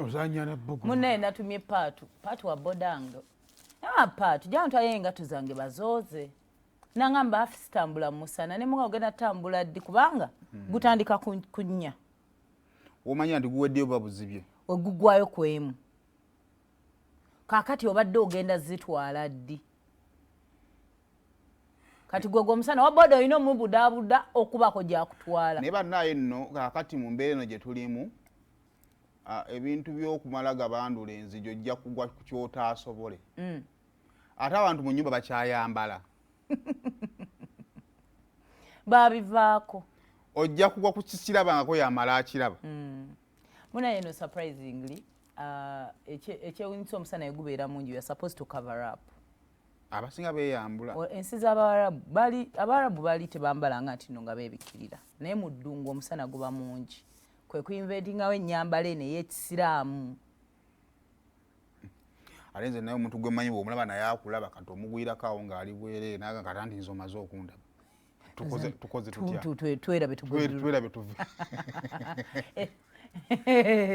ozanya na bugu munne natumye paatu wa bodango paatu jana twaye engatu zange bazooze nangamba afi sitambula musana ne munga ogenda tambula ddi kubanga gutandika kunnya omanya nti guwedde oba buzibye ogugwayo kwemu kakati obadde ogenda zitwala ddi kati gwe omusana wa boda olina omubudaabuda okubako gyakutwala naye bannaye nno kakati mu mbeera eno gye tulimu ebintu by'okumala gabandula enzigi ojja kugwa ku kyotaasobole ate abantu mu nnyumba bakyayambala babivaako ojja kugwa ku kikirabangako yamala akiraba munaye no surprisingly ekyewunyisa omusana egubeera mungi you are supposed to cover up abasinga beeyambula ensi z'abarabu bali tebambalanga nti no nga beebikkirira naye mu ddungu omusana guba mungi kwe kuinventingawo ennyambala eno ey'ekisiraamu ate nze naye omuntu gwe mmanyi bw'omulaba naye akulaba kati omugwirako awo ng'ali bwereere naga kata nti nze omaze okundaba tukoze tutya twerabe tuve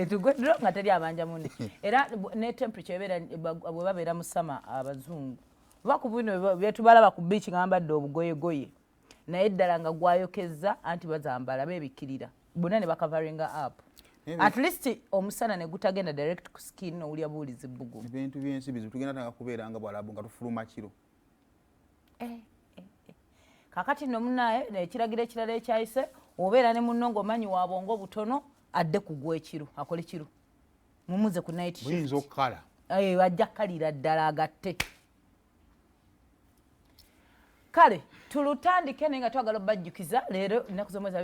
tugwedro nga teri abanja munne era ne temperature ebeera bwe babeera mu sama abazungu oba ku bino byetubalaba ku biiki nga bambadde obugoyegoye naye ddala nga gwayokezza anti bazambala beebikkirira bonna ne bakavaringa up at least omusana ne gutagenda direct ku skin owulya buwulizi bbugu ebintu by'ensi bizibu tugenda tanga kubeera nga bwalabu nga tufuluma kiro kakati nno munaye ekiragiro ekirala ekyayise obeera ne munno ng'omanyi waabonga obutono adde kugwa ekiro akole kiro mumuze ku night shift buyinza okukala ajja kkalira ddala agatte kale tulutandike naye nga twagala obbajjukiza leero ennaku z'omwezi